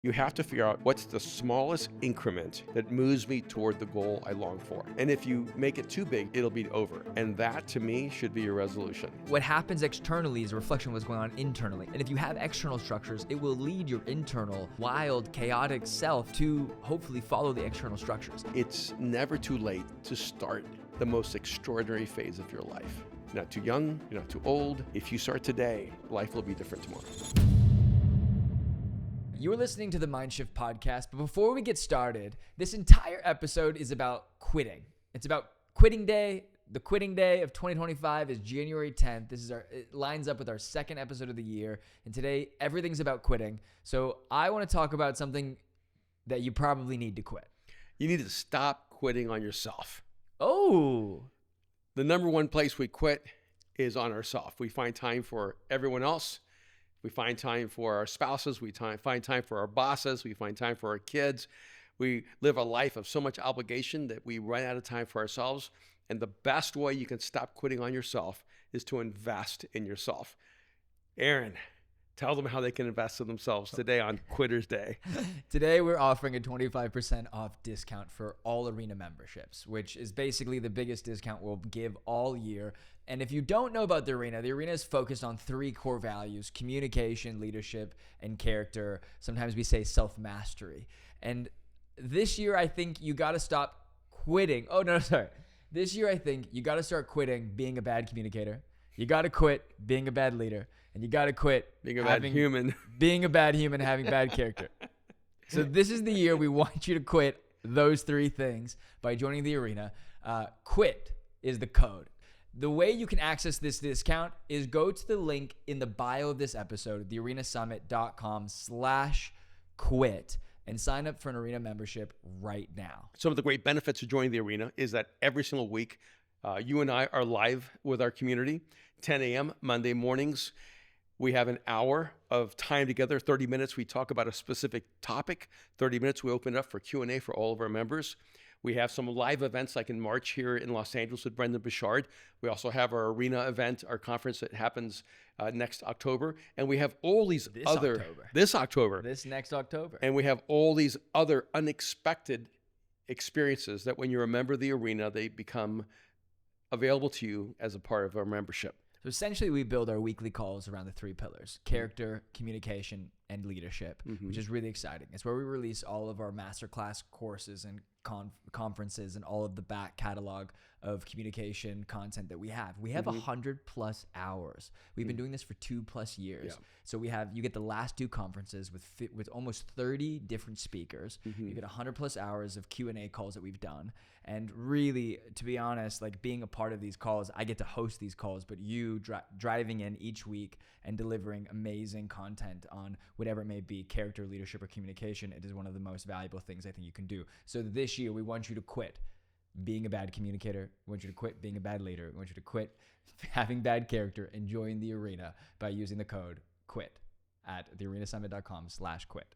You have to figure out what's the smallest increment that moves me toward the goal I long for. And if you make it too big, it'll be over. And that, to me, should be your resolution. What happens externally is a reflection of what's going on internally. And if you have external structures, it will lead your internal, wild, chaotic self to hopefully follow the external structures. It's never too late to start the most extraordinary phase of your life. You're not too young, you're not too old. If you start today, life will be different tomorrow. You are listening to the Mindshift podcast, but before we get started, this entire episode is about quitting. It's about quitting day. The quitting day of 2025 is January 10th. It lines up with our second episode of the year, and today everything's about quitting. So I want to talk about something that you probably need to quit. You need to stop quitting on yourself. Oh. The number one place we quit is on ourselves. We find time for everyone else. We find time for our spouses. We find time for our bosses. We find time for our kids. We live a life of so much obligation that we run out of time for ourselves. And the best way you can stop quitting on yourself is to invest in yourself. Aaron, tell them how they can invest in themselves today on Quitter's Day. Today, we're offering a 25% off discount for all arena memberships, which is basically the biggest discount we'll give all year. And if you don't know about the arena is focused on three core values: communication, leadership, and character. Sometimes we say self-mastery. And this year, I think you got to stop quitting. This year, I think you got to start quitting being a bad communicator. You got to quit being a bad leader. And you got to quit being a bad human, having bad character. So this is the year we want you to quit those three things by joining the arena. Quit is the code. The way you can access this discount is go to the link in the bio of this episode, thearenasummit.com/quit, and sign up for an arena membership right now. Some of the great benefits of joining the arena is that every single week, you and I are live with our community, 10 a.m. Monday mornings. We have an hour of time together, 30 minutes. We talk about a specific topic. 30 minutes, we open it up for Q&A for all of our members. We have some live events like in March here in Los Angeles with Brendan Bouchard. We also have our arena event, our conference that happens next October. And we have all these This next October. And we have all these other unexpected experiences that when you're a member of the arena, they become available to you as a part of our membership. So essentially, we build our weekly calls around the three pillars: character, communication, and leadership, which is really exciting. It's where we release all of our masterclass courses and conferences and all of the back catalog of communication content that we have. We have 100+ hours. We've been doing this for 2+ years. Yeah. So you get the last two conferences with almost 30 different speakers. You get 100+ hours of Q&A calls that we've done. And really, to be honest, like being a part of these calls, I get to host these calls, but you driving in each week and delivering amazing content on whatever it may be, character, leadership, or communication, it is one of the most valuable things I think you can do. So this year, we want you to quit being a bad communicator. We want you to quit being a bad leader. We want you to quit having bad character and join the arena by using the code QUIT at thearenasummit.com/quit.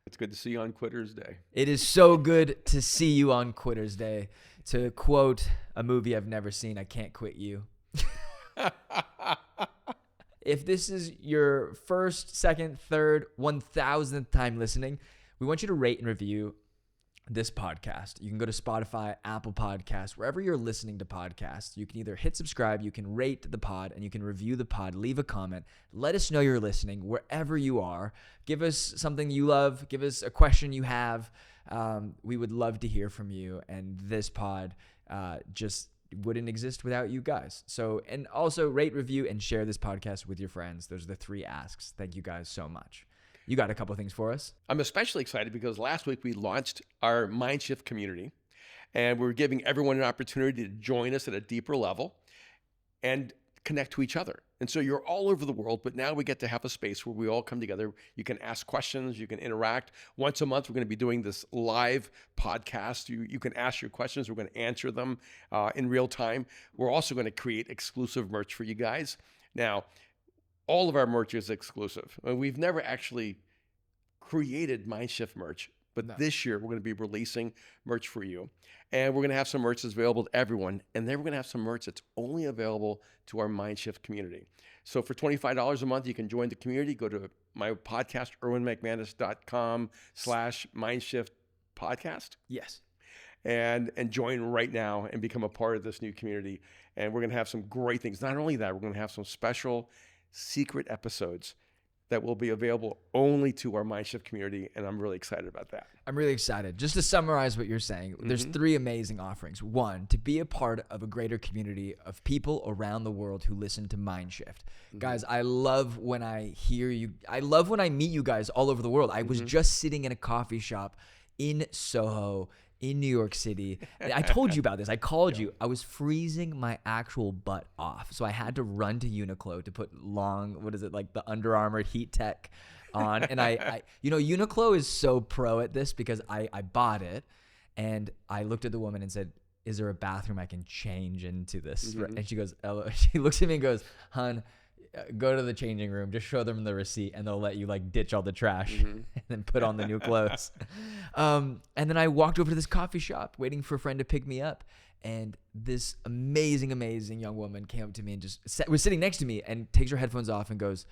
It's good to see you on Quitter's Day. It is so good to see you on Quitter's Day. To quote a movie I've never seen, I can't quit you. If this is your first, second, third, 1,000th time listening, we want you to rate and review this podcast. You can go to Spotify, Apple Podcasts, wherever you're listening to podcasts. You can either hit subscribe, you can rate the pod, and you can review the pod, leave a comment. Let us know you're listening wherever you are. Give us something you love. Give us a question you have. We would love to hear from you. And this pod just wouldn't exist without you guys. So, and also rate, review, and share this podcast with your friends. Those are the three asks. Thank you guys so much. You got a couple things for us? I'm especially excited because last week we launched our Mindshift community, and we're giving everyone an opportunity to join us at a deeper level and connect to each other. And so you're all over the world, but now we get to have a space where we all come together. You can ask questions, you can interact. Once a month, we're going to be doing this live podcast. You can ask your questions. We're going to answer them in real time. We're also going to create exclusive merch for you guys. Now, all of our merch is exclusive. We've never actually created Mindshift merch, but this year we're going to be releasing merch for you. And we're going to have some merch that's available to everyone. And then we're going to have some merch that's only available to our Mindshift community. So for $25 a month, you can join the community. Go to my podcast, erwinmcmanus.com/mindshift podcast. Yes. And join right now and become a part of this new community. And we're going to have some great things. Not only that, we're going to have some special secret episodes that will be available only to our Mindshift community. And I'm really excited about that. I'm really excited. Just to summarize what you're saying, there's 3 amazing offerings. 1, to be a part of a greater community of people around the world who listen to Mindshift. Guys, I love when I hear you. I love when I meet you guys all over the world. I was just sitting in a coffee shop in Soho, in New York City. And I told you about this. I called you. I was freezing my actual butt off. So I had to run to Uniqlo to put the Under Armour Heat Tech on. And I Uniqlo is so pro at this because I bought it and I looked at the woman and said, is there a bathroom I can change into this? And she goes, she looks at me and goes, hun, go to the changing room, just show them the receipt and they'll let you like ditch all the trash and then put on the new clothes. And then I walked over to this coffee shop waiting for a friend to pick me up. And this amazing, amazing young woman came up to me and just was sitting next to me and takes her headphones off and goes,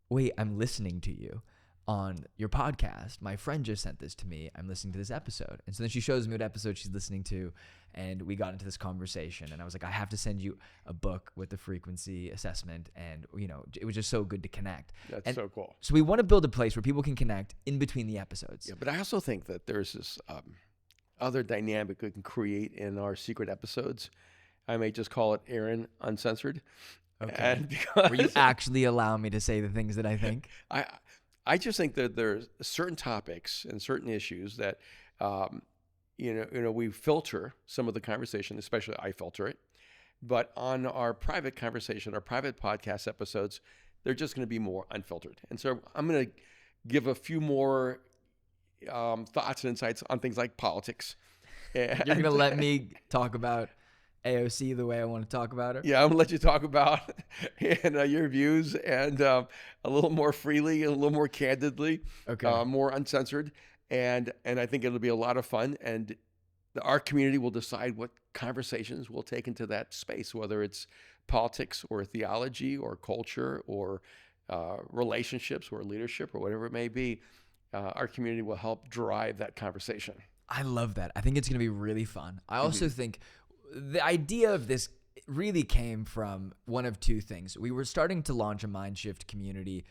wait, I'm listening to you on your podcast. My friend just sent this to me. I'm listening to this episode. And so then she shows me what episode she's listening to. And we got into this conversation. And I was like, I have to send you a book with the frequency assessment. And, it was just so good to connect. That's so cool. So we want to build a place where people can connect in between the episodes. Yeah, but I also think that there's this other dynamic we can create in our secret episodes. I may just call it Aaron Uncensored. Okay. And where you actually allow me to say the things that I think. I just think that there's certain topics and certain issues that, we filter some of the conversation, especially I filter it. But on our private conversation, our private podcast episodes, they're just going to be more unfiltered. And so I'm going to give a few more thoughts and insights on things like politics. You're going to let me talk about AOC the way I want to talk about her? Yeah, I'm going to let you talk about your views and a little more freely, a little more candidly, more uncensored. And I think it'll be a lot of fun. And our community will decide what conversations we'll take into that space, whether it's politics or theology or culture or relationships or leadership or whatever it may be. Our community will help drive that conversation. I love that. I think it's going to be really fun. I also think the idea of this really came from one of 2 things. We were starting to launch a Mindshift community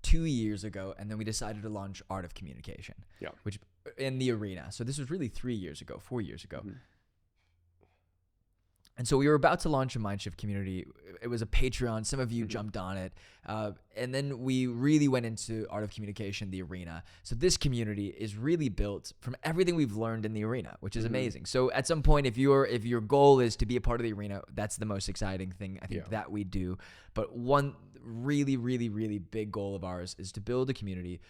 2 years ago, and then we decided to launch Art of Communication, which in the arena. So this was really 4 years ago. And so we were about to launch a Mindshift community. It was a Patreon. Some of you jumped on it. And then we really went into Art of Communication, the arena. So this community is really built from everything we've learned in the arena, which is amazing. So at some point, if your goal is to be a part of the arena, that's the most exciting thing I think that we do. But one really, really, really big goal of ours is to build a community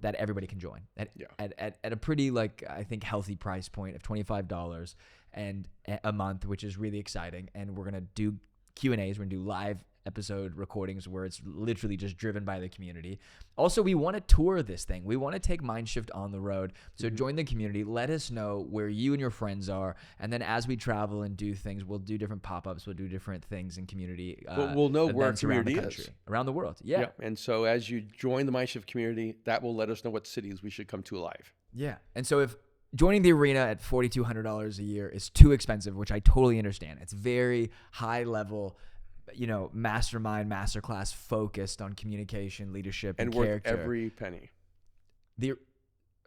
that everybody can join at a pretty, I think, healthy price point of $25 and a month, which is really exciting. And we're gonna do Q&As. We're gonna do live episode recordings where it's literally just driven by the community. Also, we want to tour this thing. We want to take Mindshift on the road. So join the community. Let us know where you and your friends are. And then as we travel and do things, we'll do different pop-ups. We'll do different things in community. We'll know where our community is. Around the world. Yeah. And so as you join the Mindshift community, that will let us know what cities we should come to live. Yeah. And so if joining the arena at $4,200 a year is too expensive, which I totally understand. It's very high level, mastermind, masterclass focused on communication, leadership, and worth character. Every penny.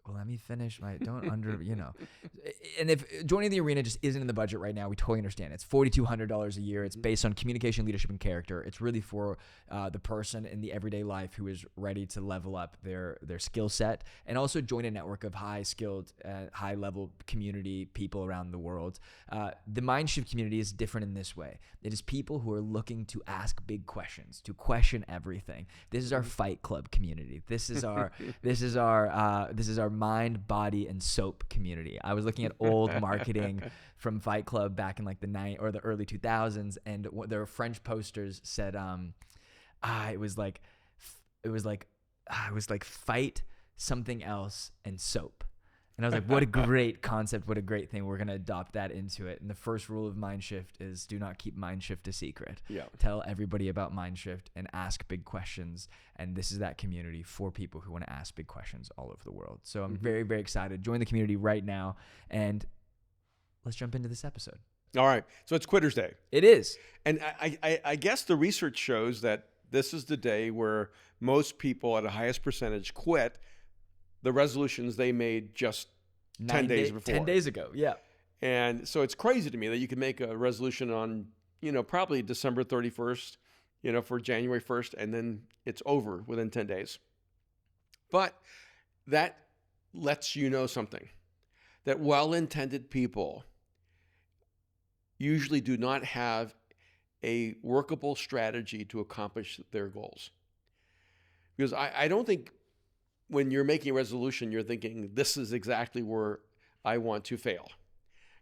Well, let me finish my, and if joining the arena just isn't in the budget right now, we totally understand. It's $4,200 a year. It's based on communication, leadership, and character. It's really for the person in the everyday life who is ready to level up their skill set and also join a network of high-skilled, high-level community people around the world. The Mindshift community is different in this way. It is people who are looking to ask big questions, to question everything. This is our Fight Club community. This is our mind, body, and soap community. I was looking at old marketing from Fight Club back in the early 2000s, and their French posters said, it was like fight something else and soap. And I was like, what a great concept. What a great thing. We're going to adopt that into it. And the first rule of Mindshift is do not keep Mindshift a secret. Yeah. Tell everybody about Mindshift and ask big questions. And this is that community for people who want to ask big questions all over the world. So I'm very, very excited. Join the community right now. And let's jump into this episode. All right. So it's Quitter's Day. It is. And I guess the research shows that this is the day where most people at a highest percentage quit the resolutions they made just 10 days before. 10 days ago, yeah. And so it's crazy to me that you can make a resolution on, probably December 31st, for January 1st, and then it's over within 10 days. But that lets you know something, that well-intended people usually do not have a workable strategy to accomplish their goals. Because I don't think when you're making a resolution, you're thinking, this is exactly where I want to fail.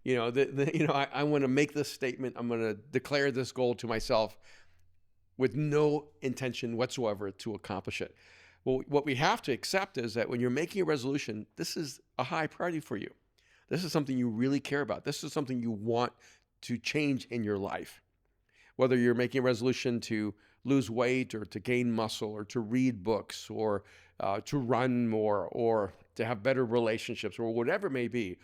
I want to make this statement. I'm going to declare this goal to myself with no intention whatsoever to accomplish it. Well, what we have to accept is that when you're making a resolution, this is a high priority for you. This is something you really care about. This is something you want to change in your life. Whether you're making a resolution to lose weight or to gain muscle or to read books or to run more or to have better relationships or whatever it may be,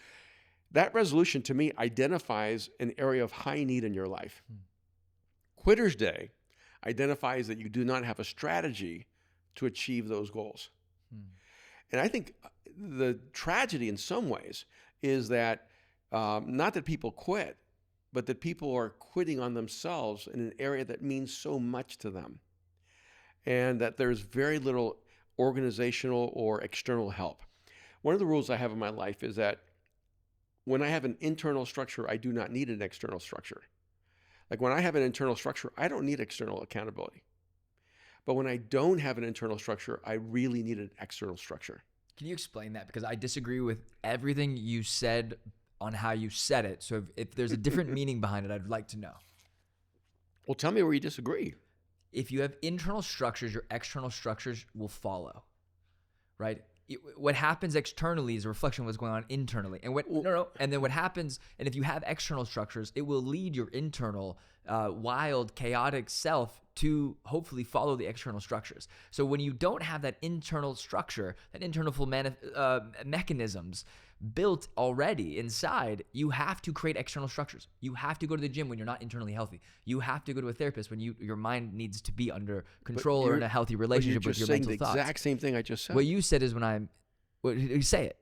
that resolution to me identifies an area of high need in your life. Quitter's Day identifies that you do not have a strategy to achieve those goals. And I think the tragedy in some ways is that not that people quit, but that people are quitting on themselves in an area that means so much to them. And that there's very little organizational or external help. One of the rules I have in my life is that when I have an internal structure, I do not need an external structure. Like when I have an internal structure, I don't need external accountability. But when I don't have an internal structure, I really need an external structure. Can you explain that? Because I disagree with everything you said on how you said it. So if there's a different meaning behind it, I'd like to know. Well, tell me where you disagree. If you have internal structures, your external structures will follow, right? What happens externally is a reflection of what's going on internally. And and then what happens, and if you have external structures, it will lead your internal wild, chaotic self to hopefully follow the external structures. So when you don't have that internal structure, that internal mechanisms built already inside, you have to create external structures. You have to go to the gym when you're not internally healthy. You have to go to a therapist when your mind needs to be under control or in a healthy relationship with your mental thoughts. You're saying the exact same thing I just said. What you said is you say it.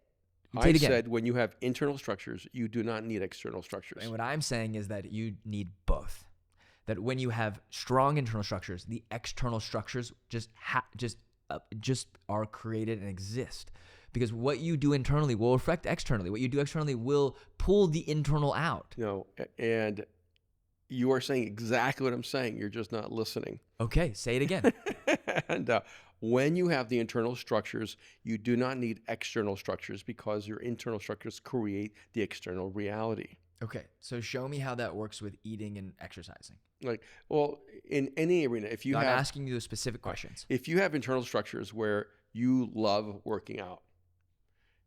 I said when you have internal structures, you do not need external structures. And what I'm saying is that you need both. That when you have strong internal structures, the external structures just are created and exist. Because what you do internally will affect externally. What you do externally will pull the internal out. And you are saying exactly what I'm saying. You're just not listening. Okay, say it again. And when you have the internal structures, you do not need external structures because your internal structures create the external reality. Okay, so show me how that works with eating and exercising. In any arena, I'm asking you specific questions. If you have internal structures where you love working out,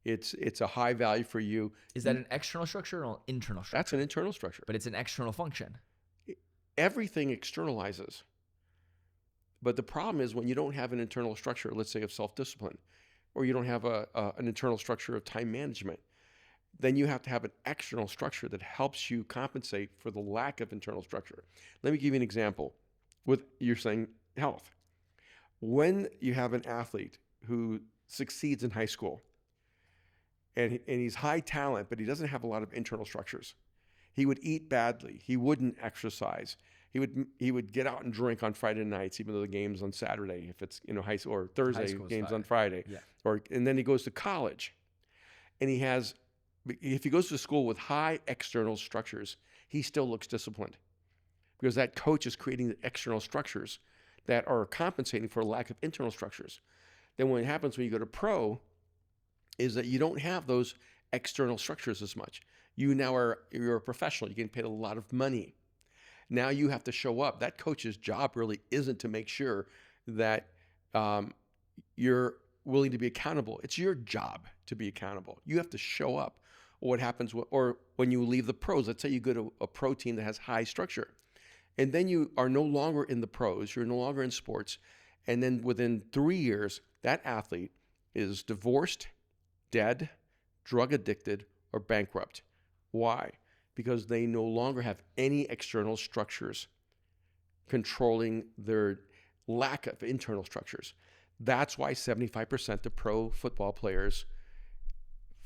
it's a high value for you. Is that an external structure or an internal structure? That's an internal structure. But it's an external function. Everything externalizes. But the problem is when you don't have an internal structure, let's say of self-discipline, or you don't have an internal structure of time management, then you have to have an external structure that helps you compensate for the lack of internal structure. Let me give you an example. You're saying health. When you have an athlete who succeeds in high school, and he's high talent, but he doesn't have a lot of internal structures. He would eat badly. He wouldn't exercise. He would get out and drink on Friday nights, even though the game's on Saturday, if it's high school, or Thursday game's on Friday. Yeah. And then he goes to college, and if he goes to school with high external structures, he still looks disciplined because that coach is creating the external structures that are compensating for a lack of internal structures. Then what happens when you go to pro is that you don't have those external structures as much. You're a professional. You get paid a lot of money. Now you have to show up. That coach's job really isn't to make sure that you're willing to be accountable. It's your job to be accountable. You have to show up. Or what happens, or when you leave the pros, let's say you go to a pro team that has high structure, and then you are no longer in the pros, you're no longer in sports, and then within 3 years, that athlete is divorced, dead, drug addicted, or bankrupt. Why? Because they no longer have any external structures controlling their lack of internal structures. That's why 75% of pro football players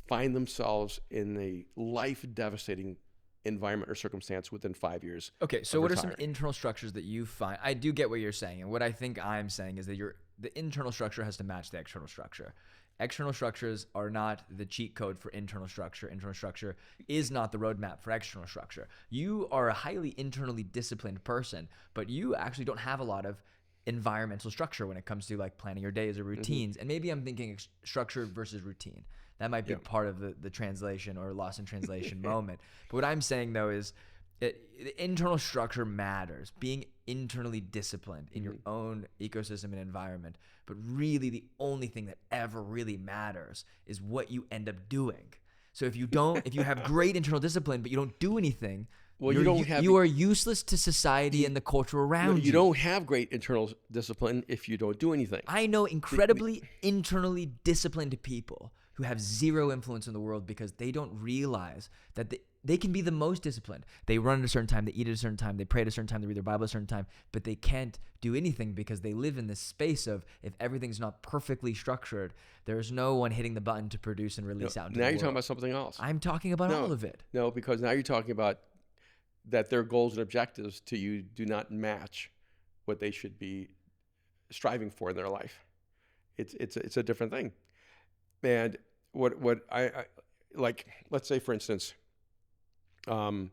find themselves in a life-devastating environment or circumstance within 5 years. Okay, so what are some internal structures that you find? I do get what you're saying, and what I think I'm saying is that the internal structure has to match the external structure. External structures are not the cheat code for internal structure. Internal structure is not the roadmap for external structure. You are a highly internally disciplined person, but you actually don't have a lot of environmental structure when it comes to like planning your days or routines. And maybe I'm thinking structure versus routine. That might be part of the translation or lost in translation moment. But what I'm saying though is the internal structure matters. Being internally disciplined in your own ecosystem and environment. But really the only thing that ever really matters is what you end up doing. So if you have great internal discipline, but you don't do anything, well, you are useless to society and the culture around you. You don't have great internal discipline if you don't do anything. I know incredibly internally disciplined people who have zero influence in the world because they don't realize that they can be the most disciplined. They run at a certain time, they eat at a certain time, they pray at a certain time, they read their Bible at a certain time, but they can't do anything because they live in this space of if everything's not perfectly structured, there's no one hitting the button to produce and release out into the Now world. you're talking about something else. I'm talking about all of it. No, because now you're talking about that their goals and objectives to you do not match what they should be striving for in their life. It's a different thing. And what I like, let's say for instance, you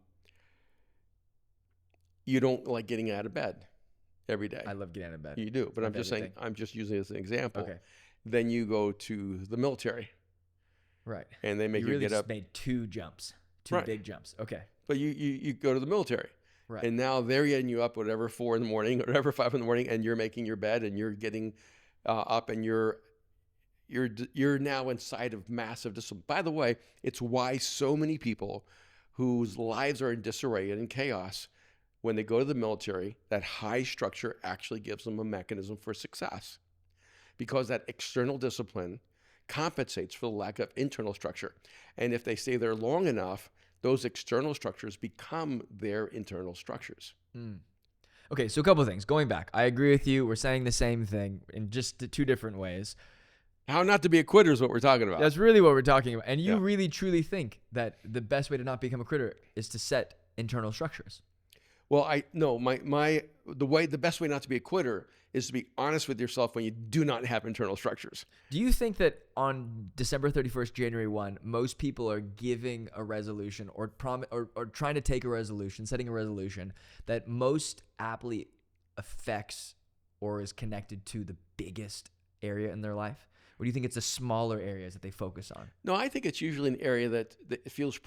don't like getting out of bed every day. I love getting out of bed. You do, but I'm just saying, I'm just using it as an example. Okay. Then you go to the military. Right. And they make you really get just up. Made two jumps, two Right. big jumps. Okay. But you go to the military. Right. And now they're getting you up, whatever, 4 in the morning, whatever, 5 in the morning, and you're making your bed and you're getting up and you're now inside of massive discipline. By the way, it's why so many people whose lives are in disarray and in chaos, when they go to the military, that high structure actually gives them a mechanism for success. Because that external discipline compensates for the lack of internal structure. And if they stay there long enough, those external structures become their internal structures. Okay, so a couple of things. Going back, I agree with you. We're saying the same thing in just two different ways. How not to be a quitter is what we're talking about. That's really what we're talking about. And you really, truly think that the best way to not become a quitter is to set internal structures. Well, the best way not to be a quitter is to be honest with yourself when you do not have internal structures. Do you think that on December 31st, January 1, most people are giving a resolution or trying to take a resolution, setting a resolution that most aptly affects or is connected to the biggest area in their life? Or do you think it's the smaller areas that they focus on? No, I think it's usually an area that feels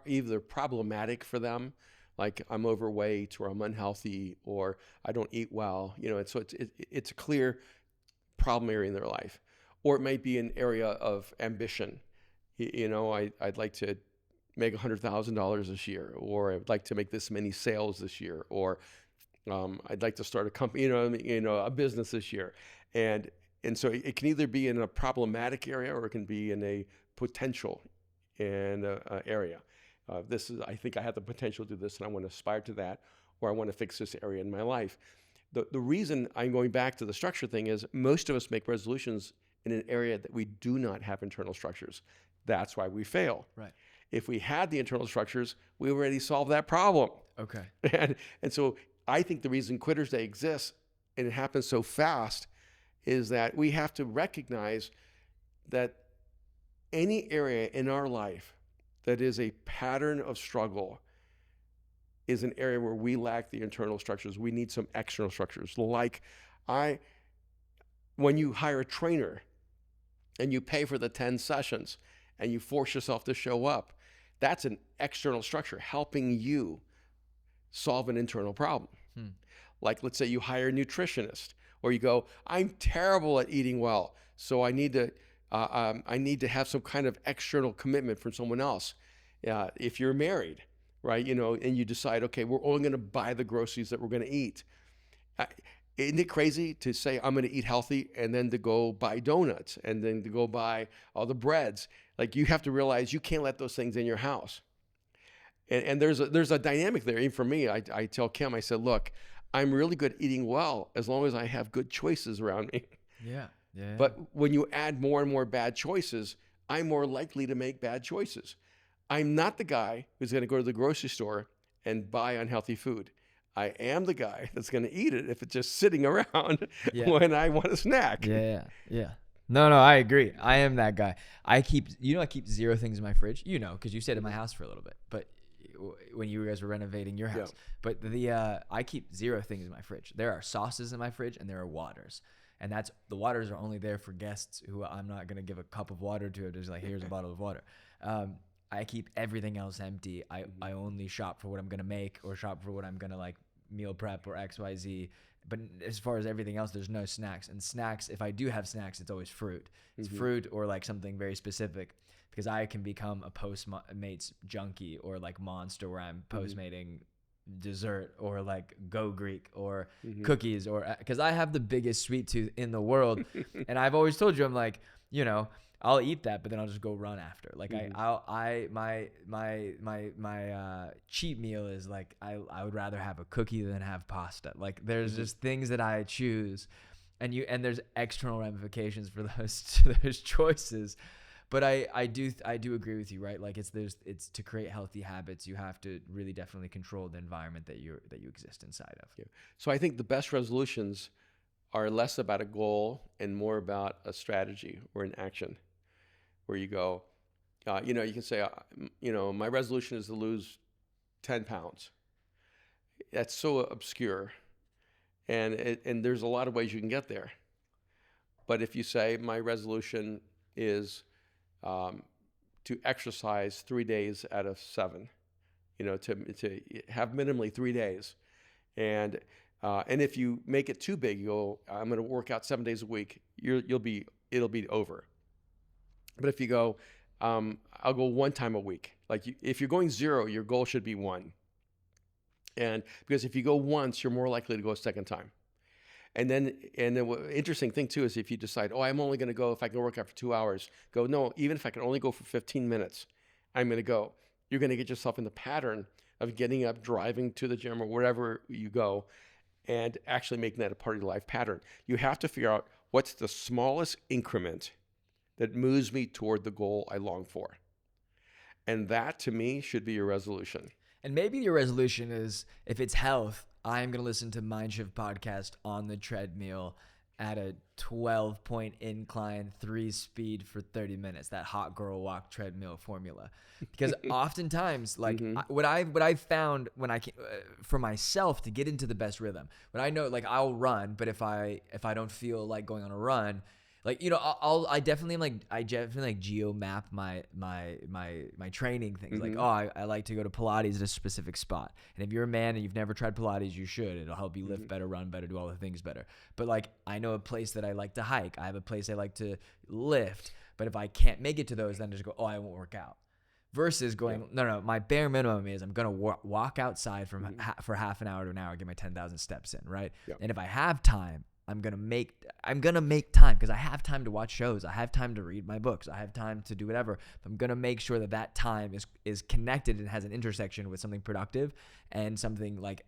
either problematic for them, like I'm overweight or I'm unhealthy or I don't eat well, so it's a clear problem area in their life. Or it might be an area of ambition. I'd like to make $100,000 this year, or I'd like to make this many sales this year, or I'd like to start a company, a business this year. And so it can either be in a problematic area or it can be in a potential area. I think I have the potential to do this and I want to aspire to that, or I want to fix this area in my life. The reason I'm going back to the structure thing is most of us make resolutions in an area that we do not have internal structures. That's why we fail. Right. If we had the internal structures, we already solved that problem. Okay. And so I think the reason Quitters Day exists, and it happens so fast, is that we have to recognize that any area in our life that is a pattern of struggle is an area where we lack the internal structures. We need some external structures. Like when you hire a trainer and you pay for the 10 sessions and you force yourself to show up, that's an external structure helping you solve an internal problem. Like let's say you hire a nutritionist, or you go, I'm terrible at eating well, So I need to have some kind of external commitment from someone else. If you're married, right, and you decide, okay, we're only going to buy the groceries that we're going to eat. Isn't it crazy to say I'm going to eat healthy and then to go buy donuts and then to go buy all the breads? Like, you have to realize you can't let those things in your house. And there's a dynamic there. Even for me, I tell Kim, I said, look, I'm really good at eating well as long as I have good choices around me. Yeah. But when you add more and more bad choices, I'm more likely to make bad choices. I'm not the guy who's going to go to the grocery store and buy unhealthy food. I am the guy that's going to eat it if it's just sitting around when I want a snack. Yeah. No, I agree. I am that guy. I keep 0 things in my fridge, because you stayed at my house for a little bit, but when you guys were renovating your house, but I keep 0 things in my fridge. There are sauces in my fridge and there are waters. And the waters are only there for guests who I'm not going to give a cup of water to. Just like, here's a bottle of water. I keep everything else empty. I only shop for what I'm going to make or shop for what I'm going to like meal prep or XYZ. But as far as everything else, there's no snacks. And snacks, if I do have snacks, it's always fruit. It's fruit or like something very specific, because I can become a Postmates junkie or like monster where I'm Postmating dessert or like Go Greek or cookies, or because I have the biggest sweet tooth in the world. And I've always told you, I'm like, I'll eat that, but then I'll just go run after. Like my cheat meal is like, I would rather have a cookie than have pasta. Like, there's just things that I choose, and there's external ramifications for those choices. But I do agree with you, right? Like, it's to create healthy habits, you have to really definitely control the environment that you exist inside of. Yeah. So I think the best resolutions are less about a goal and more about a strategy or an action, where you go, you can say, my resolution is to lose 10 pounds. That's so obscure, and there's a lot of ways you can get there. But if you say my resolution is to exercise 3 days out of 7, to have minimally 3 days, and if you make it too big, you go, I'm going to work out 7 days a week. It'll be over. But if you go, I'll go 1 time a week. Like, if you're going 0, your goal should be 1. And because if you go once, you're more likely to go a second time. And then interesting thing too is if you decide, I'm only going to go if I can work out for 2 hours. Go, no, even if I can only go for 15 minutes, I'm going to go. You're going to get yourself in the pattern of getting up, driving to the gym or wherever you go, and actually making that a part of your life pattern. You have to figure out what's the smallest increment that moves me toward the goal I long for. And that, to me, should be your resolution. And maybe your resolution is, if it's health, I'm going to listen to Mindshift podcast on the treadmill at a 12-point incline, 3-speed for 30 minutes, that hot girl walk treadmill formula. Because oftentimes, like, what I've found when I can, for myself to get into the best rhythm, when I know, like, I'll run, but if I don't feel like going on a run, like, I definitely geo map my training things. Like, I like to go to Pilates at a specific spot. And if you're a man and you've never tried Pilates, you should. It'll help you lift better, run better, do all the things better. But like, I know a place that I like to hike. I have a place I like to lift. But if I can't make it to those, then I just go, I won't work out. Versus going, no, my bare minimum is I'm going to walk outside for half an hour to an hour, get my 10,000 steps in, right? Yep. And if I have time, I'm gonna make time, because I have time to watch shows. I have time to read my books. I have time to do whatever. I'm gonna make sure that time is connected and has an intersection with something productive and something like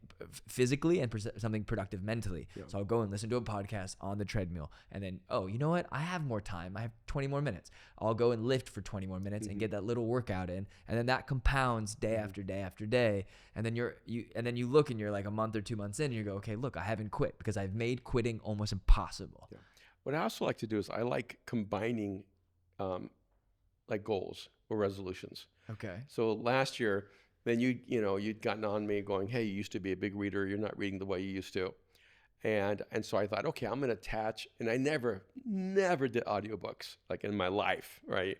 physically and something productive mentally. Yeah. So I'll go and listen to a podcast on the treadmill, and then, you know what? I have more time. I have 20 more minutes. I'll go and lift for 20 more minutes and get that little workout in, and then that compounds day after day after day. And then you look and you're like a month or 2 months in, and you go, okay, look, I haven't quit, because I've made quitting almost impossible. Yeah. What I also like to do is I like combining like goals or resolutions. Okay. So last year, then you'd gotten on me going, hey, you used to be a big reader. You're not reading the way you used to. And so I thought, okay, I'm going to attach, and I never did audiobooks like in my life, right?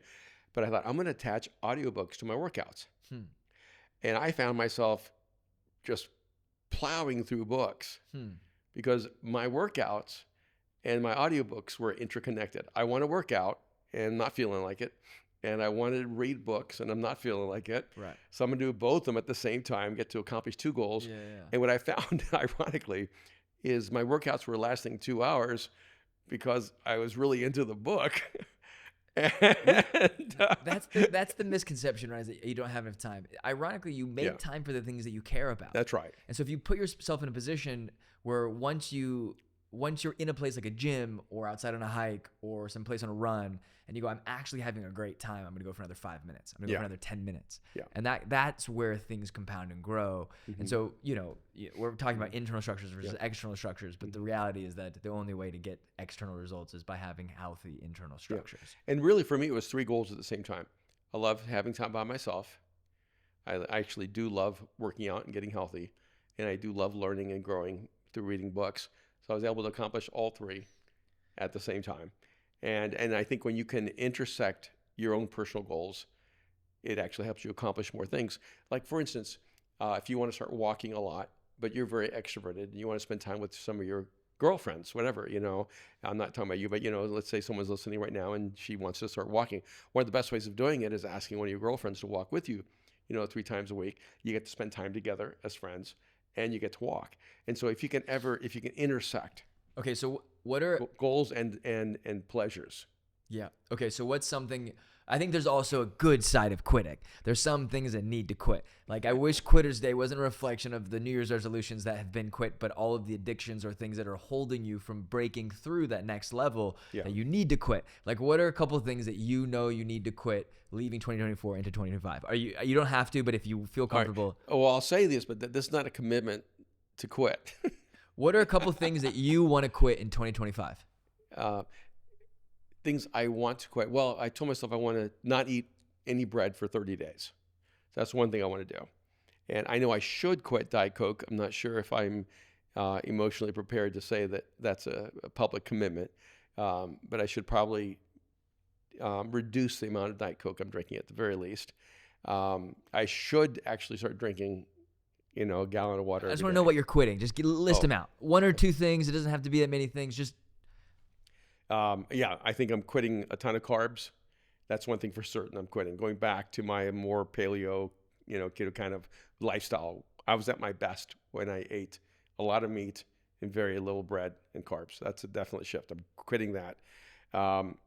But I thought, I'm going to attach audiobooks to my workouts. And I found myself just plowing through books because my workouts and my audiobooks were interconnected. I want to work out and not feeling like it. And I want to read books and I'm not feeling like it. Right. So I'm going to do both of them at the same time, get to accomplish 2 goals. Yeah. And what I found, ironically, is my workouts were lasting 2 hours because I was really into the book. And, That's the misconception, right? Is that you don't have enough time. Ironically, you make time for the things that you care about. That's right. And so if you put yourself in a position where once you're in a place like a gym or outside on a hike or someplace on a run, and you go, I'm actually having a great time, I'm going to go for another 5 minutes. I'm going to go for another 10 minutes. Yeah. And that's where things compound and grow. And so, we're talking about internal structures versus external structures, but the reality is that the only way to get external results is by having healthy internal structures. And really, for me, it was 3 goals at the same time. I love having time by myself. I actually do love working out and getting healthy. And I do love learning and growing through reading books. So I was able to accomplish all 3 at the same time. And I think when you can intersect your own personal goals, it actually helps you accomplish more things. Like, for instance, if you want to start walking a lot, but you're very extroverted and you want to spend time with some of your girlfriends, whatever, I'm not talking about you, but, let's say someone's listening right now and she wants to start walking. One of the best ways of doing it is asking one of your girlfriends to walk with you, 3 times a week. You get to spend time together as friends and you get to walk. And so if you can intersect. Okay, so what are goals and pleasures? Yeah. Okay, so what's something, I think there's also a good side of quitting. There's some things that need to quit. Like, I wish Quitter's Day wasn't a reflection of the New Year's resolutions that have been quit, but all of the addictions or things that are holding you from breaking through that next level that you need to quit. Like, what are a couple of things that you need to quit leaving 2024 into 2025? You don't have to, but if you feel comfortable. Right. Well, I'll say this, but this is not a commitment to quit. What are a couple of things that you want to quit in 2025? Things I want to quit. Well, I told myself I want to not eat any bread for 30 days. So that's one thing I want to do. And I know I should quit Diet Coke. I'm not sure if I'm emotionally prepared to say that that's a public commitment. But I should probably reduce the amount of Diet Coke I'm drinking at the very least. I should actually start drinking a gallon of water. I just want to know what you're quitting. Just list them out. 1 or 2 things. It doesn't have to be that many things. Just I think I'm quitting a ton of carbs. That's one thing for certain. I'm quitting. Going back to my more paleo, keto kind of lifestyle. I was at my best when I ate a lot of meat and very little bread and carbs. That's a definite shift. I'm quitting that. One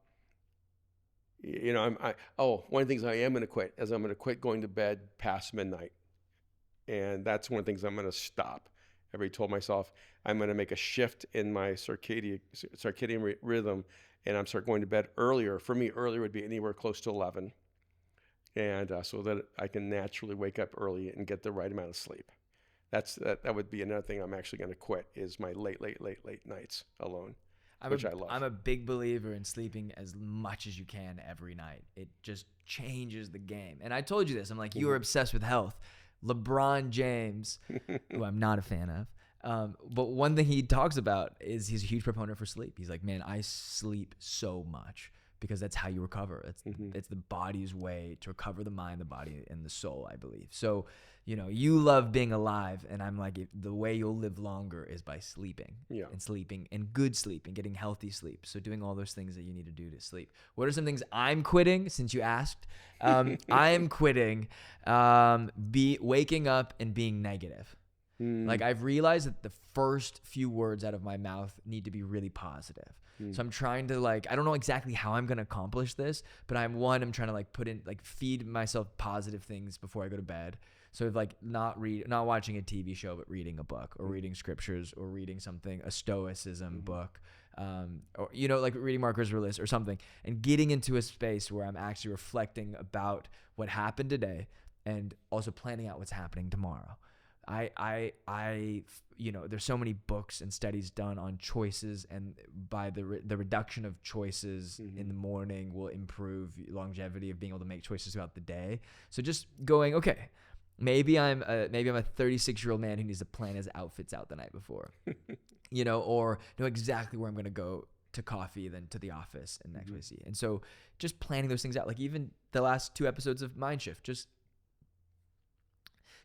of the things I am going to quit is I'm going to quit going to bed past midnight. And that's one of the things I'm going to stop. I've already told myself I'm going to make a shift in my circadian rhythm, and I'm start going to bed earlier. For me, earlier would be anywhere close to 11, and so that I can naturally wake up early and get the right amount of sleep. That would be another thing I'm actually going to quit is my late nights alone, which I love. I'm a big believer in sleeping as much as you can every night. It just changes the game. And I told you this. I'm like, you are obsessed with health. LeBron James, who I'm not a fan of, but one thing he talks about is he's a huge proponent for sleep. He's like, man, I sleep so much because that's how you recover. It's the body's way to recover the mind, the body, and the soul, I believe. So, you love being alive, and I'm like, the way you'll live longer is by sleeping and sleeping and good sleep and getting healthy sleep. So doing all those things that you need to do to sleep. What are some things I'm quitting, since you asked? I'm quitting waking up and being negative. Like, I've realized that the first few words out of my mouth need to be really positive. So I'm trying to I don't know exactly how I'm going to accomplish this, but I'm trying to feed myself positive things before I go to bed. So not watching a TV show, but reading a book or reading scriptures or reading something, a stoicism book, or, reading Marcus Aurelius or something, and getting into a space where I'm actually reflecting about what happened today and also planning out what's happening tomorrow. There's so many books and studies done on choices, and by the reduction of choices in the morning will improve longevity of being able to make choices throughout the day. So just going, okay, maybe I'm a 36-year-old man who needs to plan his outfits out the night before, or know exactly where I'm going to go to coffee, then to the office and next week. And so just planning those things out, like even the last 2 episodes of Mind Shift, just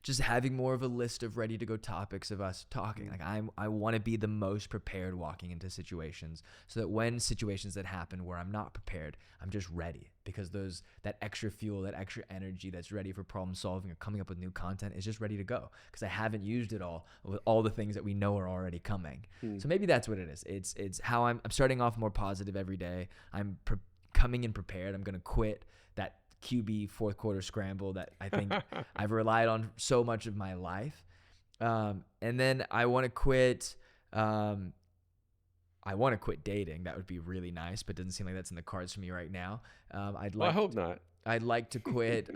just having more of a list of ready to go topics of us talking. Like I want to be the most prepared walking into situations, so that when situations that happen where I'm not prepared, I'm just ready, because that extra fuel, that extra energy that's ready for problem solving or coming up with new content is just ready to go, because I haven't used it all with all the things that we know are already coming. So maybe that's what it is. It's how I'm starting off more positive every day. I'm coming in prepared. I'm going to quit that QB fourth quarter scramble that I think I've relied on so much of my life. And then I want to quit. I want to quit dating. That would be really nice, but it doesn't seem like that's in the cards for me right now. I hope not. I'd like to quit.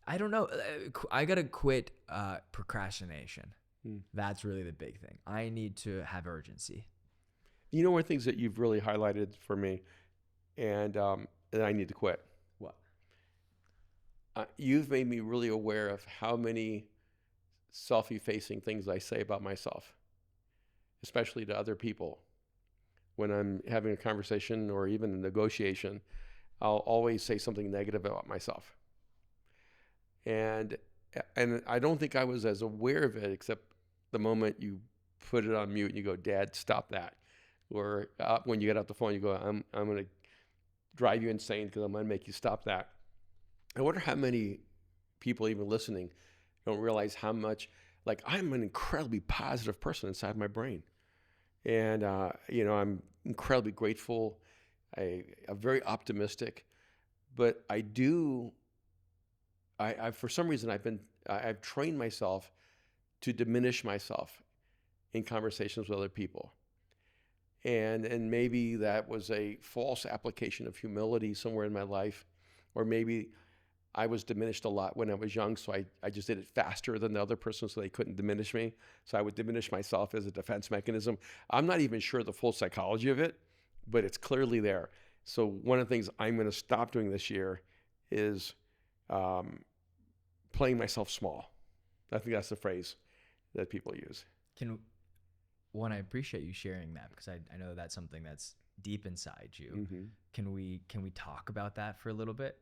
I don't know. I got to quit procrastination. That's really the big thing. I need to have urgency. You know, one of the things that you've really highlighted for me, and that I need to quit. What? You've made me really aware of how many self-effacing things I say about myself, especially to other people. When I'm having a conversation or even a negotiation, I'll always say something negative about myself. And I don't think I was as aware of it, except the moment you put it on mute and you go, "Dad, stop that." Or when you get off the phone, you go, I'm going to drive you insane because I'm going to make you stop that. I wonder how many people even listening don't realize how much, like, I'm an incredibly positive person inside my brain. And, I'm incredibly grateful. I'm very optimistic. But I for some reason, I've trained myself to diminish myself in conversations with other people. And maybe that was a false application of humility somewhere in my life, or maybe I was diminished a lot when I was young, so I just did it faster than the other person so they couldn't diminish me. So I would diminish myself as a defense mechanism. I'm not even sure the full psychology of it, but it's clearly there. So one of the things I'm going to stop doing this year is playing myself small. I think that's the phrase that people use. I appreciate you sharing that, because I know that's something that's deep inside you. Mm-hmm. Can we talk about that for a little bit,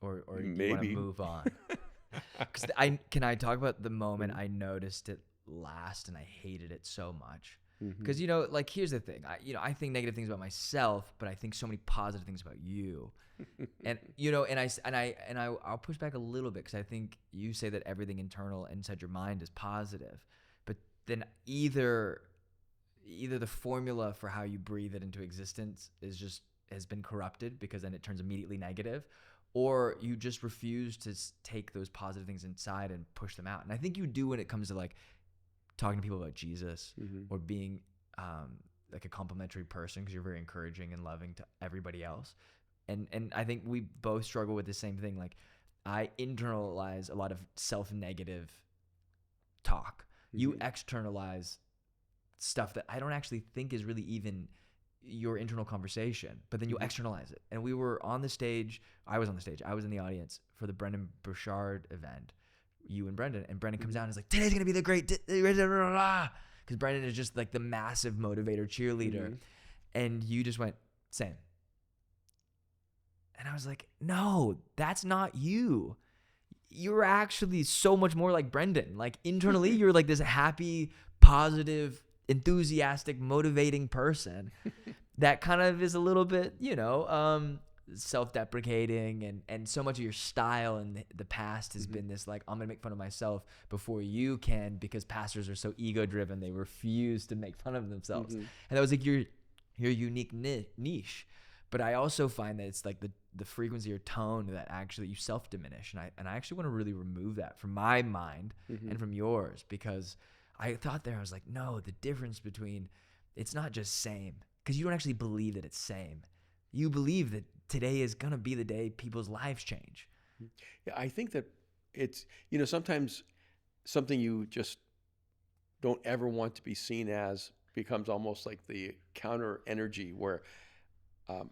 or do Maybe. you want to move on? Because can I talk about the moment I noticed it last and I hated it so much? Because like, here's the thing. I think negative things about myself, but I think so many positive things about you. And I'll push back a little bit, because I think you say that everything internal inside your mind is positive, but then either the formula for how you breathe it into existence has been corrupted, because then it turns immediately negative, or you just refuse to take those positive things inside and push them out. And I think you do when it comes to like talking to people about Jesus, or being like a complimentary person, because you're very encouraging and loving to everybody else. And I think we both struggle with the same thing. Like, I internalize a lot of self-negative talk. You externalize stuff that I don't actually think is really even your internal conversation, but then you externalize it. And we were on the stage. I was on the stage. I was in the audience for the Brendan Burchard event. You and Brendan comes down and is like, "Today's going to be the great," because Brendan is just like the massive motivator cheerleader. And you just went, "Same." And I was like, "No, that's not you. You're actually so much more like Brendan. Like, internally, you're like this happy, positive, enthusiastic, motivating person that kind of is a little bit, self-deprecating, and so much of your style in the past has been this, like, I'm going to make fun of myself before you can, because pastors are so ego-driven, they refuse to make fun of themselves. And that was like your unique niche. But I also find that it's like the frequency or tone that actually you self-diminish. And I actually want to really remove that from my mind and from yours, because I thought there, I was like, no, the difference between, it's not just same, because you don't actually believe that it's same. You believe that today is going to be the day people's lives change. Yeah, I think that it's, sometimes something you just don't ever want to be seen as becomes almost like the counter energy, where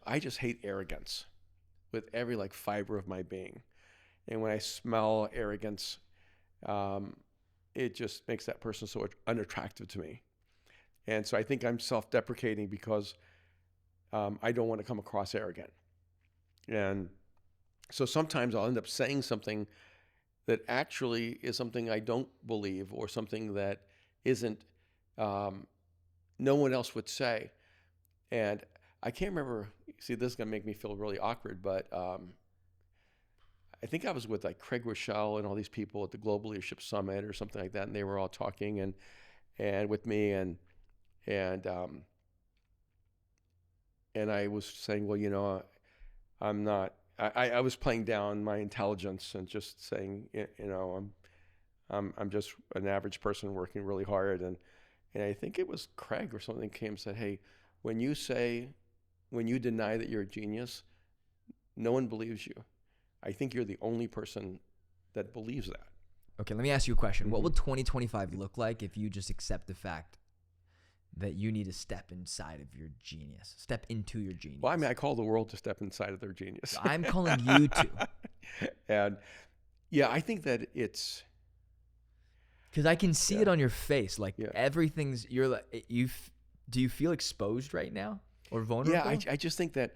I just hate arrogance with every fiber of my being. And when I smell arrogance, it just makes that person so unattractive to me. And so I think I'm self-deprecating because I don't want to come across arrogant. And so sometimes I'll end up saying something that actually is something I don't believe, or something that isn't, no one else would say. And I can't remember, see, this is going to make me feel really awkward, but I think I was with like Craig Rochelle and all these people at the Global Leadership Summit or something like that, and they were all talking and with me, and I was saying, well, you know, I'm not. I was playing down my intelligence and just saying, you know, I'm just an average person working really hard, and I think it was Craig or something came and said, hey, when you deny that you're a genius, no one believes you. I think you're the only person that believes that. Okay, let me ask you a question. What will 2025 look like if you just accept the fact that you need to step inside of your genius, step into your genius? Well, I mean, I call the world to step inside of their genius. I'm calling you to. And yeah, I think that it's, because I can see it on your face. Like everything's, you're like, do you feel exposed right now or vulnerable? Yeah, I just think that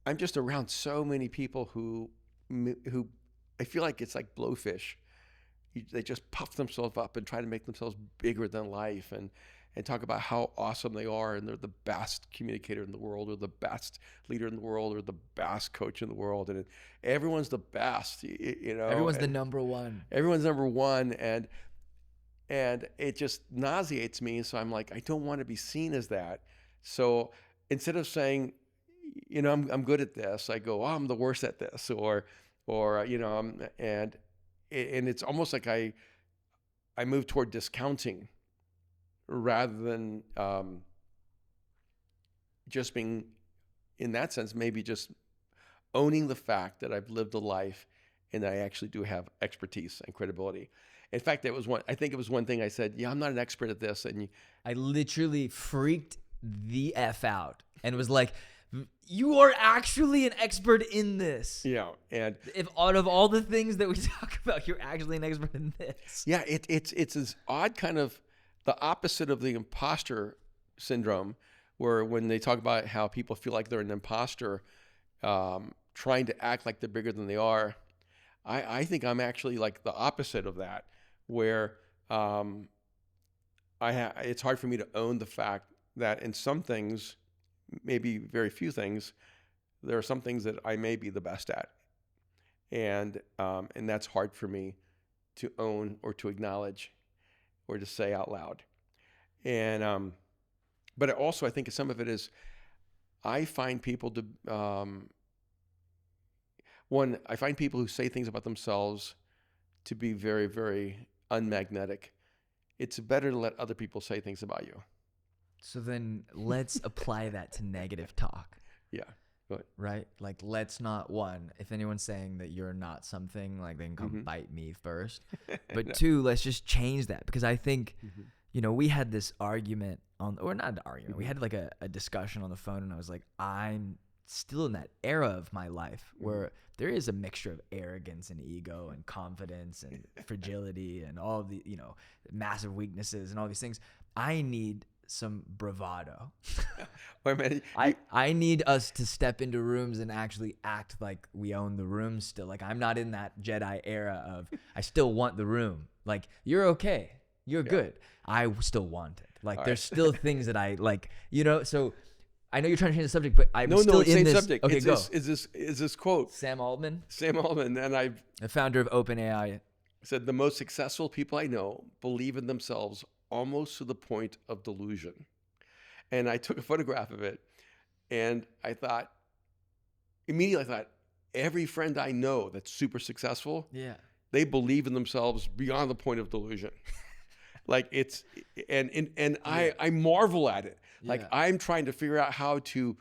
I'm just around so many people who I feel like it's like blowfish. They just puff themselves up and try to make themselves bigger than life, and talk about how awesome they are, and they're the best communicator in the world, or the best leader in the world, or the best coach in the world, and everyone's the best, you know. Everyone's the number one. Everyone's number one, and it just nauseates me. So I'm like, I don't want to be seen as that. So instead of saying, you know, I'm good at this, I go, oh, I'm the worst at this, or you know, and it's almost like I move toward discounting rather than just being, in that sense, maybe just owning the fact that I've lived a life and that I actually do have expertise and credibility. In fact, I think it was one thing I said, yeah, I'm not an expert at this. And I literally freaked the F out and was like, you are actually an expert in this. Yeah. And if out of all the things that we talk about, you're actually an expert in this. Yeah. It's this odd kind of the opposite of the imposter syndrome, where when they talk about how people feel like they're an imposter, trying to act like they're bigger than they are. I think I'm actually like the opposite of that, where it's hard for me to own the fact that in some things, maybe very few things, there are some things that I may be the best at, and that's hard for me to own or to acknowledge or to say out loud. And but also I think some of it is I find people to I find people who say things about themselves to be very, very unmagnetic. It's better to let other people say things about you. So then let's apply that to negative talk. Yeah. Go ahead. Right? Like, let's not, one, if anyone's saying that you're not something, like, they can come bite me first. But no. Two, let's just change that. Because I think, you know, we had this argument or not an argument, we had like a discussion on the phone, and I was like, I'm still in that era of my life where there is a mixture of arrogance and ego and confidence and fragility and all of the, you know, massive weaknesses and all these things. I need some bravado. Wait a minute. I need us to step into rooms and actually act like we own the room still. Like, I'm not in that Jedi era of I still want the room. Like, you're okay. You're good. I still want it. Like, all there's still things that I like, you know, so I know you're trying to change the subject, but I'm still in this. Subject. Okay, go. Is this quote? Sam Altman, and the founder of OpenAI, said the most successful people I know believe in themselves almost to the point of delusion. And I took a photograph of it, and immediately I thought, every friend I know that's super successful, they believe in themselves beyond the point of delusion. Like, it's, and I marvel at it. Like, I'm trying to figure out how to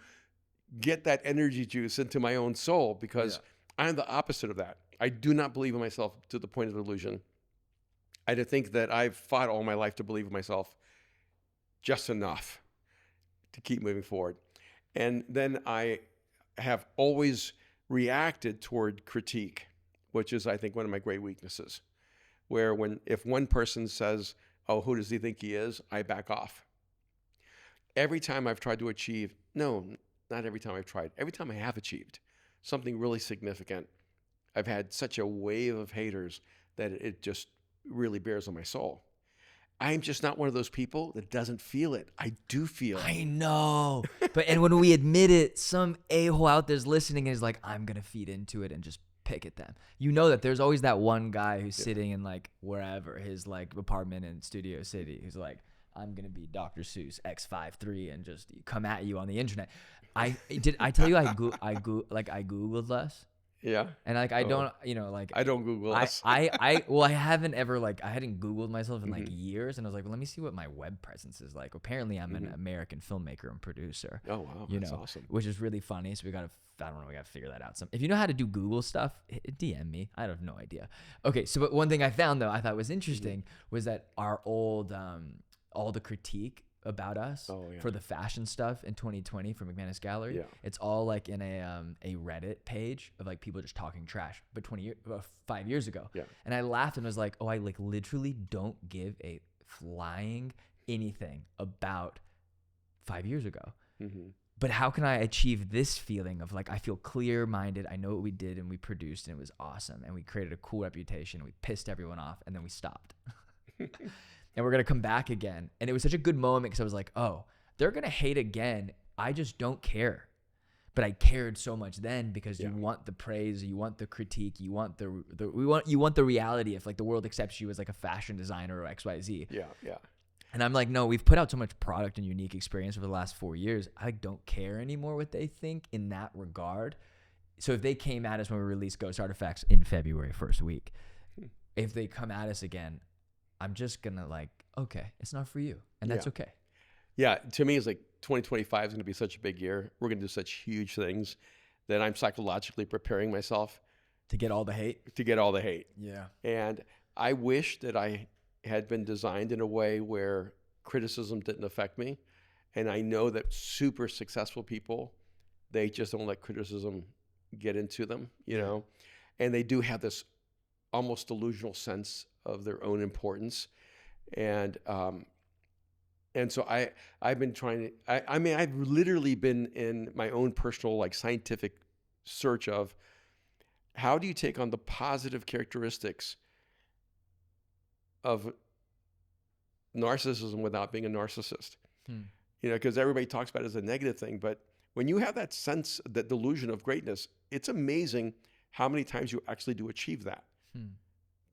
get that energy juice into my own soul, because I'm the opposite of that. I do not believe in myself to the point of delusion. I think that I've fought all my life to believe in myself just enough to keep moving forward. And then I have always reacted toward critique, which is, I think, one of my great weaknesses, where if one person says, oh, who does he think he is? I back off. Every time I've tried to achieve, no, not every time I've tried, every time I have achieved something really significant, I've had such a wave of haters that it just really bears on my soul. I'm just not one of those people that doesn't feel it. I do feel it. I know. And when we admit it, some a-hole out there's listening and is like, I'm going to feed into it and just pick at them. You know that there's always that one guy who's sitting in like wherever, his like apartment in Studio City, who's like, I'm going to be Dr. Seuss X53 and just come at you on the internet. I tell you I Googled less. Yeah. And like I don't, you know, like I don't Google us. I haven't ever like I hadn't Googled myself in like years, and I was like, well, let me see what my web presence is like. Apparently, I'm an American filmmaker and producer. Oh wow, that's awesome. Which is really funny. So we gotta figure that out. If you know how to do Google stuff, DM me. I have no idea. Okay, so but one thing I found though I thought was interesting was that our old all the critique about us for the fashion stuff in 2020 for McManus Gallery. Yeah. It's all like in a Reddit page of like people just talking trash, but 5 years ago. Yeah. And I laughed and was like, oh, I like literally don't give a flying anything about 5 years ago. Mm-hmm. But how can I achieve this feeling of like, I feel clear-minded, I know what we did and we produced and it was awesome and we created a cool reputation, we pissed everyone off and then we stopped. And we're going to come back again. And it was such a good moment because I was like, oh, they're going to hate again. I just don't care. But I cared so much then because you want the praise, you want the critique, you want you want the reality if like the world accepts you as like a fashion designer or XYZ. Yeah, yeah. And I'm like, no, we've put out so much product and unique experience over the last 4 years. I don't care anymore what they think in that regard. So if they came at us when we released Ghost Artifacts in February first week, if they come at us again, I'm just going to like, okay, it's not for you. And that's okay. Yeah. To me, it's like 2025 is going to be such a big year. We're going to do such huge things that I'm psychologically preparing myself. To get all the hate? Yeah. And I wish that I had been designed in a way where criticism didn't affect me. And I know that super successful people, they just don't let criticism get into them, you know? And they do have this almost delusional sense of their own importance. And so I've been trying to, I mean, I've literally been in my own personal, like scientific search of how do you take on the positive characteristics of narcissism without being a narcissist? You know, because everybody talks about it as a negative thing, but when you have that sense, that delusion of greatness, it's amazing how many times you actually do achieve that.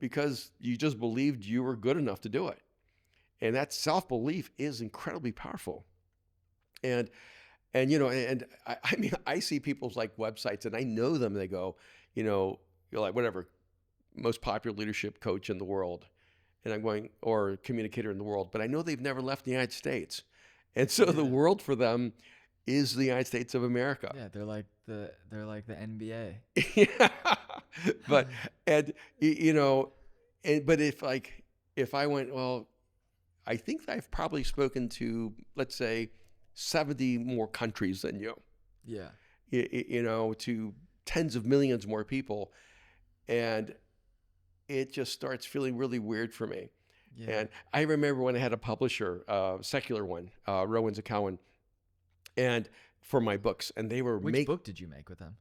Because you just believed you were good enough to do it. And that self-belief is incredibly powerful. And you know, and I mean, I see people's like websites and I know them, they go, you know, you're like whatever, most popular leadership coach in the world. And I'm going, or communicator in the world, but I know they've never left the United States. And so the world for them is the United States of America. Yeah, they're like the NBA. Yeah. But and you know, but if I went, well, I think I've probably spoken to, let's say, 70 more countries than you. Yeah. You know, to tens of millions more people, and it just starts feeling really weird for me. Yeah. And I remember when I had a publisher, secular one, Rowan's a Cowan, and for my books, and they were Which book did you make with them?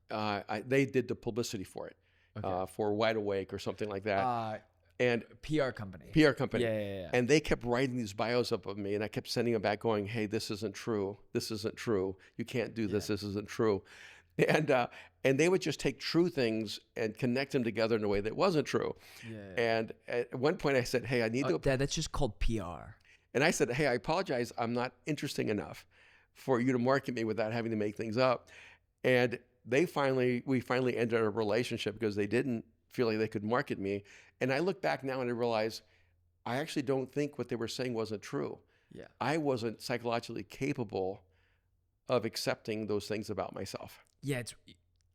They did the publicity for it. Okay. For Wide Awake or something like that. And PR company. Yeah. And they kept writing these bios up of me, and I kept sending them back going, hey, this isn't true. This isn't true. You can't do this. This isn't true. And they would just take true things and connect them together in a way that wasn't true. Yeah. And at one point I said, hey, I need to... Dad, that's just called PR. And I said, hey, I apologize. I'm not interesting enough for you to market me without having to make things up. And we finally ended our relationship because they didn't feel like they could market me. And I look back now and I realize I actually don't think what they were saying wasn't true. Yeah. I wasn't psychologically capable of accepting those things about myself. Yeah,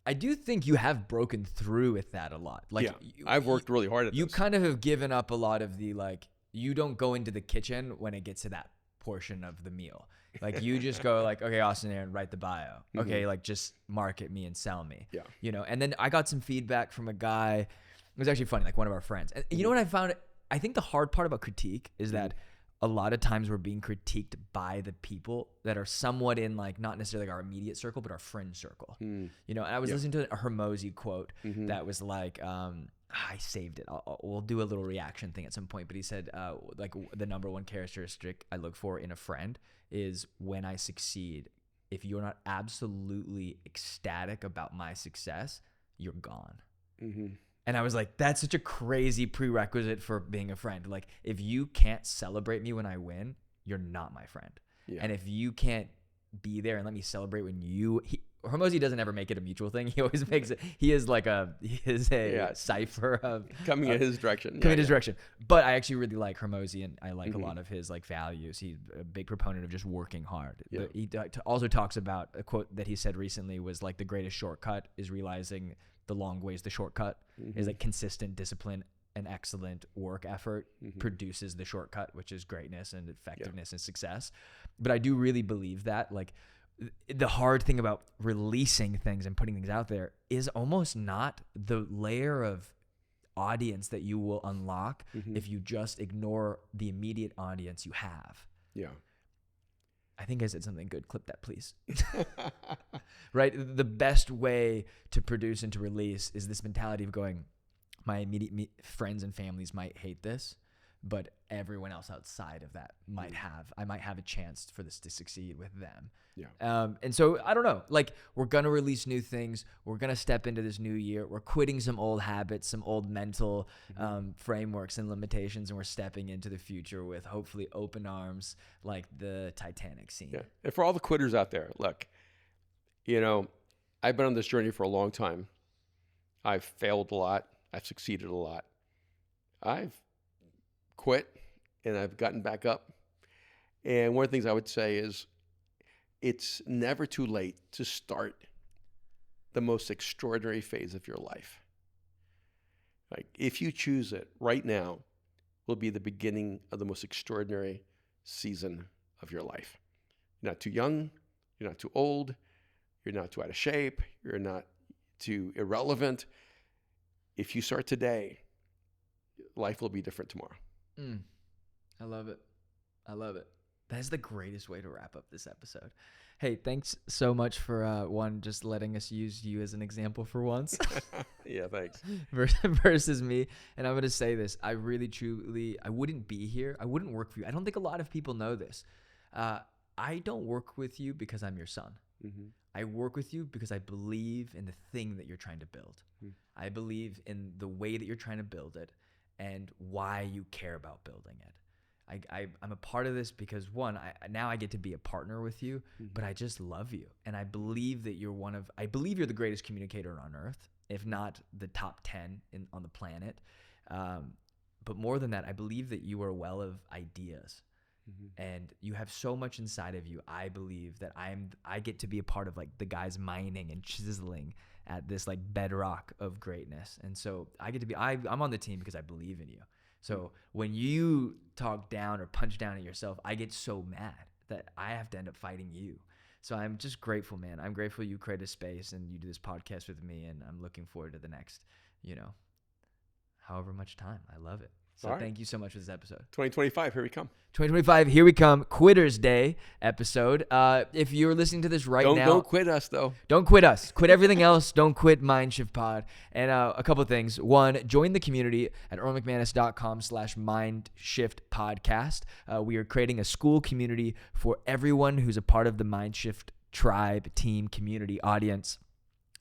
I do think you have broken through with that a lot. Like, I've worked really hard at this. You kind of have given up a lot of the, like, you don't go into the kitchen when it gets to that portion of the meal. Like, you just go like, okay, Austin Aaron, write the bio. Okay, like, just market me and sell me. Yeah. You know, and then I got some feedback from a guy. It was actually funny, like one of our friends. And you know what I found? I think the hard part about critique is that a lot of times we're being critiqued by the people that are somewhat in like not necessarily like our immediate circle, but our friend circle. You know, and I was listening to a Hermosi quote that was like, I saved it. We'll do a little reaction thing at some point, but he said like the number one characteristic I look for in a friend is when I succeed. If you're not absolutely ecstatic about my success, you're gone. And I was like, that's such a crazy prerequisite for being a friend. Like, if you can't celebrate me when I win, you're not my friend. And if you can't be there and let me celebrate when Hermosi doesn't ever make it a mutual thing. He always makes it. He is a cipher of coming in his direction. Coming in his direction. But I actually really like Hermosi, and I like a lot of his like values. He's a big proponent of just working hard. But he also talks about a quote that he said recently was like the greatest shortcut is realizing the long way is the shortcut. Is like consistent discipline and excellent work effort produces the shortcut, which is greatness and effectiveness and success. But I do really believe that like the hard thing about releasing things and putting things out there is almost not the layer of audience that you will unlock if you just ignore the immediate audience you have. I think I said something good. Clip that, please. Right? The best way to produce and to release is this mentality of going, my immediate friends and families might hate this, but everyone else outside of that I might have a chance for this to succeed with them. And so I don't know, like we're going to release new things. We're going to step into this new year. We're quitting some old habits, some old mental frameworks and limitations. And we're stepping into the future with hopefully open arms, like the Titanic scene. And for all the quitters out there, look, you know, I've been on this journey for a long time. I've failed a lot. I've succeeded a lot. I've quit and I've gotten back up. And one of the things I would say is it's never too late to start the most extraordinary phase of your life. Like if you choose it right now, will be the beginning of the most extraordinary season of your life. You're not too young, you're not too old, you're not too out of shape, you're not too irrelevant. If you start today, life will be different tomorrow. I love it. I love it. That's the greatest way to wrap up this episode. Hey, thanks so much for just letting us use you as an example for once. Yeah, thanks. Versus me. And I'm going to say this. I really, truly, I wouldn't be here. I wouldn't work for you. I don't think a lot of people know this. I don't work with you because I'm your son. I work with you because I believe in the thing that you're trying to build. I believe in the way that you're trying to build it and why you care about building it. I'm a part of this because one, now I get to be a partner with you, but I just love you. And I believe that I believe you're the greatest communicator on earth, if not the top 10 on the planet. But more than that, I believe that you are a well of ideas and you have so much inside of you. I believe that I get to be a part of like the guys mining and chiseling at this like bedrock of greatness. And so I get to be, I'm on the team because I believe in you. So when you talk down or punch down at yourself, I get so mad that I have to end up fighting you. So I'm just grateful, man. I'm grateful you create a space and you do this podcast with me, and I'm looking forward to the next, however much time. I love it. So thank you so much for this episode. 2025, here we come. 2025, here we come. Quitters Day episode. If you're listening to this now. Don't quit us, though. Don't quit us. Quit everything else. Don't quit Mindshift Pod. And a couple of things. One, join the community at erwinmcmanus.com/Mindshift Podcast. We are creating a school community for everyone who's a part of the Mindshift tribe, team, community, audience,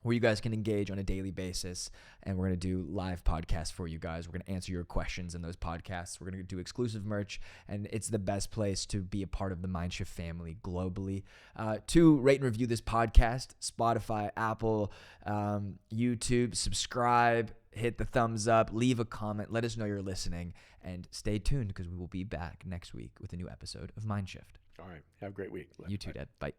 where you guys can engage on a daily basis. And we're going to do live podcasts for you guys. We're going to answer your questions in those podcasts. We're going to do exclusive merch, and it's the best place to be a part of the Mindshift family globally. 2, rate and review this podcast, Spotify, Apple, YouTube, subscribe, hit the thumbs up, leave a comment, let us know you're listening, and stay tuned because we will be back next week with a new episode of Mindshift. All right. Have a great week. You too, Dad. Bye.